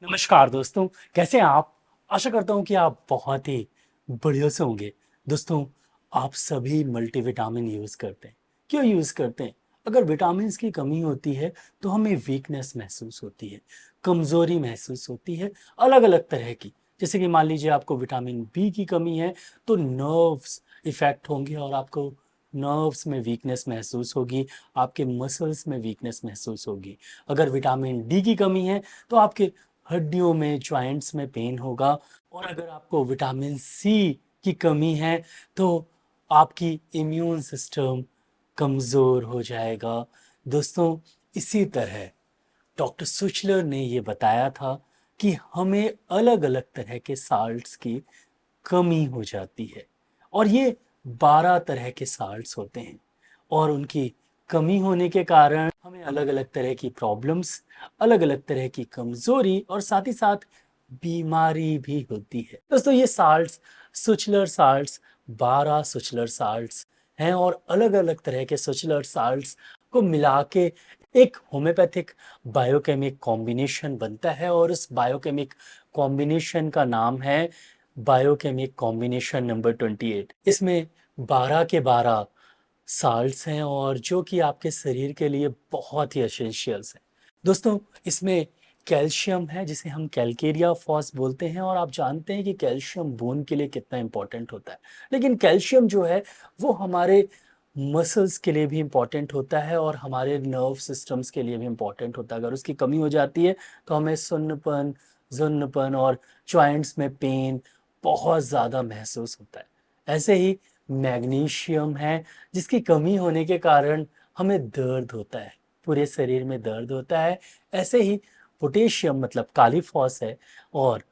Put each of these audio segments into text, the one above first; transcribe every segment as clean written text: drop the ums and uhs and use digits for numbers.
नमस्कार दोस्तों, कैसे हैं आप? आशा करता हूँ कि आप बहुत ही बढ़िया से होंगे। दोस्तों, आप सभी मल्टीविटामिन यूज़ करते हैं। क्यों यूज़ करते हैं? अगर विटामिन्स की कमी होती है, तो हमें वीकनेस महसूस होती है, कमज़ोरी महसूस होती है, अलग-अलग तरह की। जैसे कि मान लीजिए आपको विटामिन बी की कमी है, तो नर्व्स इफ़ेक्ट होंगे और आपको नर्व्स में वीकनेस महसूस होगी, आपके मसल्स में वीकनेस महसूस होगी। अगर विटामिन डी की कमी है, तो आपके हड्डियों में, जॉइंट्स में पेन होगा और अगर आपको विटामिन सी की कमी है, तो आपकी इम्यून सिस्टम कमज़ोर हो जाएगा। दोस्तों, इसी तरह डॉक्टर सुचलर ने ये बताया था कि हमें अलग-अलग तरह के साल्ट्स की कमी हो जाती है और ये 12 तरह के साल्ट्स होते हैं और उनकी कमी होने के कारण हमें अलग-अलग तरह की प्रॉब्लम्स, अलग-अलग तरह की कमज़ोरी और साथ ही साथ बीमारी भी होती है। दोस्तों, ये साल्ट्स सुचलर साल्ट्स 12 सुचलर साल्ट्स हैं और अलग-अलग तरह के सुचलर साल्ट्स को मिला के एक होम्योपैथिक बायोकेमिक कॉम्बिनेशन बनता है और उस बायोकेमिक कॉम्बिनेशन का नाम है बायोकेमिक कॉम्बिनेशन नंबर 28। इसमें 12 के 12 साल्ट्स हैं और जो कि आपके शरीर के लिए बहुत ही एसेंशियल्स हैं। दोस्तों, इसमें कैल्शियम है जिसे हम कैल्केरिया फॉस बोलते हैं और आप जानते हैं कि कैल्शियम बोन के लिए कितना इम्पोर्टेंट होता है। लेकिन कैल्शियम जो है वो हमारे मसल्स के लिए भी इम्पोर्टेंट होता है और हमारे नर्व सिस्टम्स के लिए भी इम्पोर्टेंट होता है। अगर उसकी कमी हो जाती है तो हमें सुन्नपन, ज़ुन्नपन और जॉइंट्स में पेन बहुत ज़्यादा महसूस होता है। ऐसे ही मैग्नीशियम है जिसकी कमी होने के कारण हमें दर्द होता है, पूरे शरीर में दर्द होता है। ऐसे ही पोटेशियम मतलब काली फॉस है और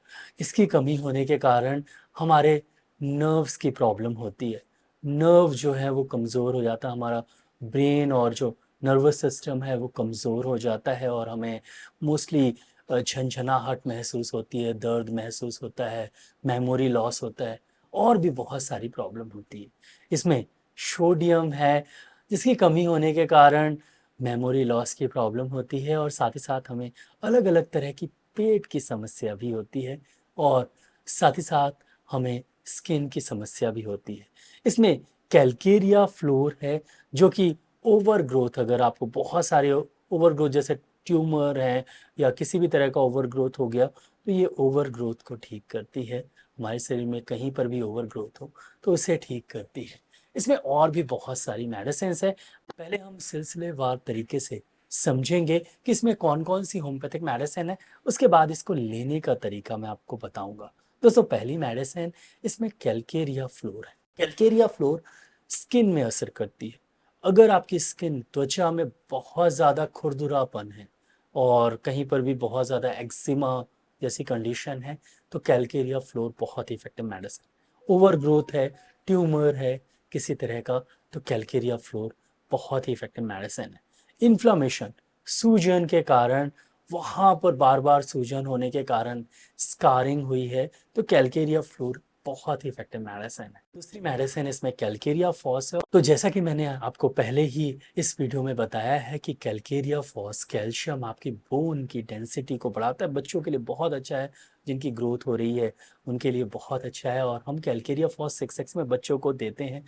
इसकी कमी होने के कारण हमारे नर्व्स की प्रॉब्लम होती है। नर्व जो है वो कमज़ोर हो जाता है, हमारा ब्रेन और जो नर्वस सिस्टम है वो कमज़ोर हो जाता है और हमें मोस्टली झनझनाहट महसूस होती है, दर्द महसूस होता है, मेमोरी लॉस होता है और भी बहुत सारी प्रॉब्लम होती है। इसमें सोडियम है जिसकी कमी होने के कारण मेमोरी लॉस की प्रॉब्लम होती है और साथ ही साथ हमें अलग-अलग तरह की पेट की समस्या भी होती है और साथ ही साथ हमें स्किन की समस्या भी होती है। इसमें कैल्केरिया फ्लोर है जो कि ओवरग्रोथ, अगर आपको बहुत सारे ओवरग्रोथ जैसे ट्यूमर है या किसी भी तरह का ओवरग्रोथ हो गया, तो ये ओवरग्रोथ को ठीक करती है। हमारे शरीर में कहीं पर भी ओवरग्रोथ हो तो उसे ठीक करती है। इसमें और भी बहुत सारी मेडिसिन्स हैं। पहले हम सिलसिलेवार तरीके से समझेंगे कि इसमें कौन-कौन सी होम्योपैथिक मेडिसिन है, उसके बाद इसको लेने का तरीका मैं आपको बताऊँगा। दोस्तों, पहली मेडिसिन इसमें कैल्केरिया फ्लोर है। कैल्केरिया फ्लोर स्किन में असर करती है। अगर आपकी स्किन त्वचा में बहुत ज़्यादा खुरदुरापन है और कहीं पर भी बहुत ज़्यादा एक्जिमा जैसी कंडीशन है, तो कैल्केरिया फ्लोर बहुत ही इफ़ेक्टिव मेडिसिन। ओवरग्रोथ है, ट्यूमर है किसी तरह का, तो कैल्केरिया फ्लोर बहुत ही इफ़ेक्टिव मेडिसिन है। इन्फ्लेमेशन, सूजन के कारण, वहाँ पर बार-बार सूजन होने के कारण स्कारिंग हुई है, तो कैल्केरिया फ्लोर बहुत ही इफ़ेक्टिव मेडिसिन है। दूसरी मेडिसिन इसमें कैल्केरिया फॉस है। तो जैसा कि मैंने आपको पहले ही इस वीडियो में बताया है कि कैल्केरिया फॉस कैल्शियम आपकी बोन की डेंसिटी को बढ़ाता है, बच्चों के लिए बहुत अच्छा है, जिनकी ग्रोथ हो रही है, उनके लिए बहुत अच्छा है और हम कैल्केरिया फॉस 6x में बच्चों को देते हैं।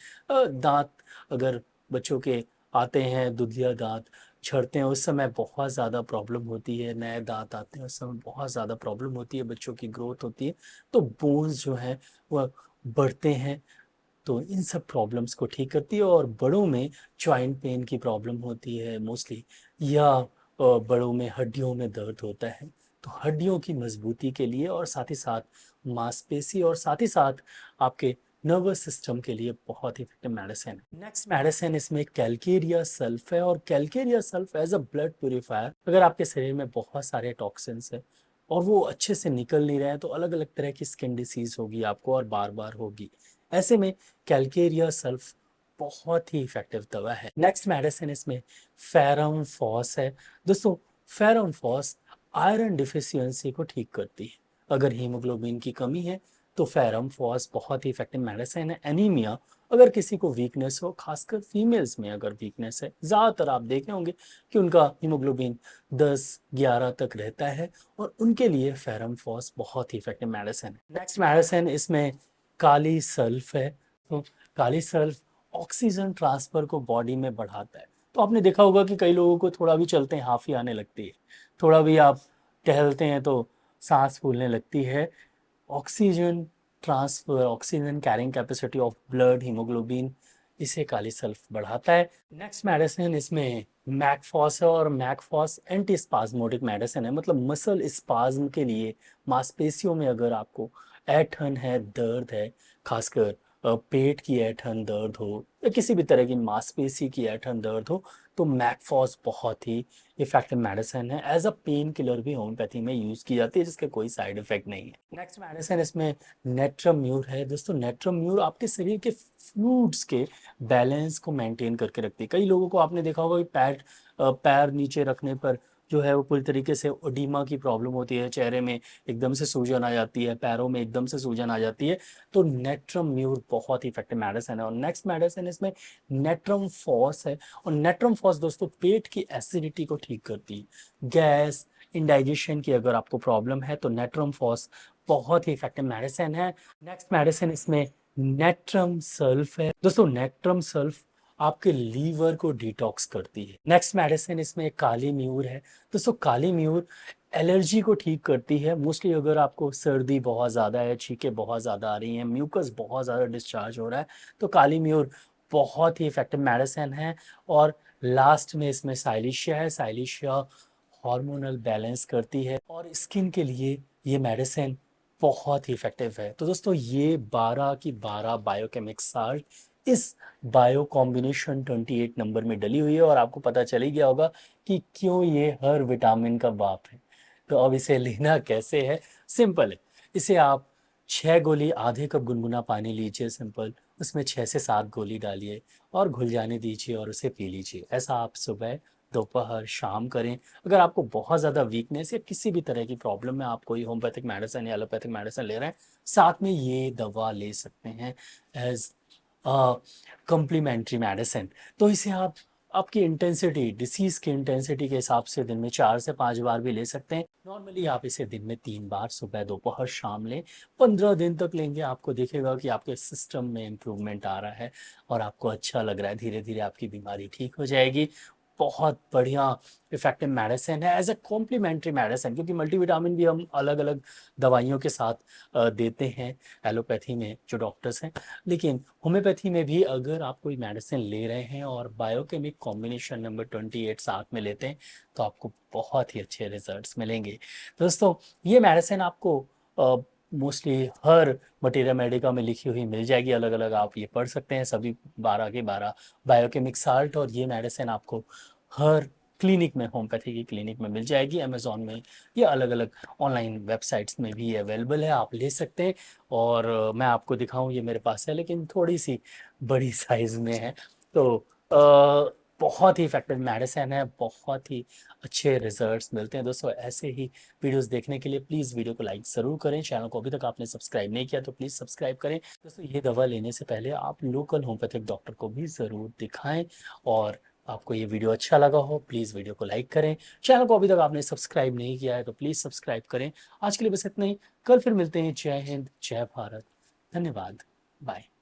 दाँत अगर बच्चों के आते हैं, दुधिया दाँत झड़ते हैं, उस समय बहुत ज़्यादा प्रॉब्लम होती है, नए दाँत आते हैं, उस समय बहुत ज़्यादा प्रॉब्लम होती है, बच्चों की ग्रोथ होती है, तो बोन्स जो हैं वह बढ़ते हैं, तो इन सब प्रॉब्लम्स को ठीक करती है और बड़ों में जॉइंट पेन की प्रॉब्लम होती है मोस्टली या बड़ों में हड्डियों में दर्द होता है, तो हड्डियों की मजबूती के लिए और साथ ही साथ मांसपेशी और साथ ही साथ आपके नर्वस सिस्टम के लिए बहुत ही इफेक्टिव मेडिसिन है। नेक्स्ट मेडिसिन इसमें कैल्केरिया सल्फ है और calcarea sulph as a blood purifier. अगर आपके शरीर में बहुत सारे टॉक्सिन्स हैं और वो अच्छे से निकल नहीं रहे हैं, तो अलग अलग तरह की स्किन डिसीज होगी आपको और बार बार होगी। ऐसे में कैल्केरिया सल्फ बहुत ही इफेक्टिव दवा है। नेक्स्ट मेडिसिन इसमें फेरम फॉस है। दोस्तों, फेरम फॉस आयरन डिफिशियंसी को ठीक करती है। अगर हीमोग्लोबिन की कमी है तो फेरम फॉस बहुत ही इफेक्टिव मेडिसिन है। एनीमिया, अगर किसी को वीकनेस हो, खासकर फीमेल्स में अगर वीकनेस है, ज़्यादातर आप देखे होंगे कि उनका हीमोग्लोबिन 10-11 तक रहता है, और उनके लिए फेरम फॉस बहुत ही इफेक्टिव मेडिसिन है। नेक्स्ट मेडिसिन इसमें काली सल्फ है। तो काली सल्फ ऑक्सीजन ट्रांसफर को बॉडी में बढ़ाता है। तो आपने देखा होगा कि कई लोगों को थोड़ा भी चलते हैं हाफी आने लगती है, थोड़ा भी आप टहलते हैं तो सांस फूलने लगती है। Oxygen transfer, oxygen carrying capacity of blood, haemoglobin, इसे काली सल्फ बढ़ाता है। नेक्स्ट मेडिसिन इसमें मैकफॉस है, और मैकफॉस एंटी स्पाज्मोटिक मेडिसिन है, मतलब मसल स्पाज्म के लिए, मांसपेशियों में अगर आपको ऐंठन है, दर्द है, खासकर पेट की ऐंठन दर्द हो या किसी भी तरह की मांसपेशी की ऐंठन दर्द हो, तो मैकफॉस बहुत ही इफेक्टिव मेडिसिन है। एज अ पेन किलर भी होम्योपैथी में यूज की जाती है, जिसके कोई साइड इफेक्ट नहीं है। नेक्स्ट मेडिसिन इसमें नेट्रम्यूर है। दोस्तों नेट्रम्यूर आपके शरीर के फ्लूइड्स के बैलेंस को मेंटेन करके रखती है। कई लोगों को आपने देखा होगा कि पैर नीचे रखने पर जो है वो पूरी तरीके से ओडीमा की प्रॉब्लम होती है, चेहरे में एकदम से सूजन आ जाती है, पैरों में एकदम से सूजन आ जाती है, तो नेट्रम म्यूर बहुत ही इफेक्टिव मेडिसिन है। और नेक्स्ट मेडिसिन इसमें नेट्रम फॉस है, और नेट्रम फॉस दोस्तों पेट की एसिडिटी को ठीक करती है। गैस, इंडाइजेशन की अगर आपको प्रॉब्लम है तो नेट्रम फॉस बहुत ही इफेक्टिव मेडिसिन है। नेक्स्ट मेडिसिन इसमें नेट्रम सल्फ है। दोस्तों नेट्रम सल्फ आपके लीवर को डिटॉक्स करती है। नेक्स्ट मेडिसिन इसमें काली म्यूर है। दोस्तों काली म्यूर एलर्जी को ठीक करती है। मोस्टली अगर आपको सर्दी बहुत ज़्यादा है, छींकें बहुत ज़्यादा आ रही हैं, म्यूकस बहुत ज़्यादा डिस्चार्ज हो रहा है, तो काली म्यूर बहुत ही इफेक्टिव मेडिसिन है। और लास्ट में इसमें साइलिशिया है। साइलिशिया हार्मोनल बैलेंस करती है, और स्किन के लिए ये मेडिसिन बहुत ही इफेक्टिव है। तो दोस्तों ये 12 की 12 बायोकेमिक साल्ट इस बायो कॉम्बिनेशन 28 नंबर में डली हुई है, और आपको पता चल ही गया होगा कि क्यों ये हर विटामिन का बाप है। तो अब इसे लेना कैसे है? सिंपल है। इसे आप 6 गोली आधे कप गुनगुना पानी लीजिए, सिंपल, उसमें 6 से 7 गोली डालिए और घुल जाने दीजिए और उसे पी लीजिए। ऐसा आप सुबह, दोपहर, शाम करें। अगर आपको बहुत ज़्यादा वीकनेस या किसी भी तरह की प्रॉब्लम है, आप कोई होम्योपैथिक मेडिसिन या एलोपैथिक मेडिसिन ले रहे हैं, साथ में ये दवा ले सकते हैं एज कम्प्लीमेंट्री मेडिसिन। तो इसे आप आपकी इंटेंसिटी, डिसीज की इंटेंसिटी के हिसाब से दिन में 4 से 5 बार भी ले सकते हैं। नॉर्मली आप इसे दिन में 3 बार, सुबह, दोपहर, शाम लें। 15 दिन तक लेंगे, आपको दिखेगा कि आपके सिस्टम में इम्प्रूवमेंट आ रहा है और आपको अच्छा लग रहा है। धीरे धीरे आपकी बीमारी ठीक हो जाएगी। बहुत बढ़िया इफेक्टिव मेडिसिन है एज ए कॉम्प्लीमेंट्री मेडिसिन, क्योंकि मल्टीविटामिन भी हम अलग अलग दवाइयों के साथ देते हैं एलोपैथी में जो डॉक्टर्स हैं। लेकिन होम्योपैथी में भी अगर आप कोई मेडिसिन ले रहे हैं और बायोकेमिक कॉम्बिनेशन नंबर 28 साथ में लेते हैं, तो आपको बहुत ही अच्छे रिजल्ट्स मिलेंगे। दोस्तों ये मेडिसिन आपको मोस्टली हर मटेरिया मेडिका में लिखी हुई मिल जाएगी, अलग अलग आप ये पढ़ सकते हैं, सभी 12 के 12 बायोकेमिक साल्ट। और ये मेडिसिन आपको हर क्लिनिक में, होम्योपैथी की क्लिनिक में मिल जाएगी, अमेजोन में या अलग अलग ऑनलाइन वेबसाइट्स में भी अवेलेबल है, आप ले सकते हैं। और मैं आपको दिखाऊं, ये मेरे पास है लेकिन थोड़ी सी बड़ी साइज़ में है। तो बहुत ही इफेक्टिव मेडिसिन है, बहुत ही अच्छे रिजल्ट्स मिलते हैं। दोस्तों ऐसे ही वीडियोस देखने के लिए प्लीज़ वीडियो को लाइक ज़रूर करें। चैनल को अभी तक आपने सब्सक्राइब नहीं किया तो प्लीज़ सब्सक्राइब करें। दोस्तों ये दवा लेने से पहले आप लोकल होम्योपैथिक डॉक्टर को भी ज़रूर दिखाएं। और आपको ये वीडियो अच्छा लगा हो, प्लीज़ वीडियो को लाइक करें। चैनल को अभी तक आपने सब्सक्राइब नहीं किया है तो प्लीज़ सब्सक्राइब करें। आज के लिए बस इतना ही। कल फिर मिलते हैं। जय हिंद, जय भारत, धन्यवाद, बाय।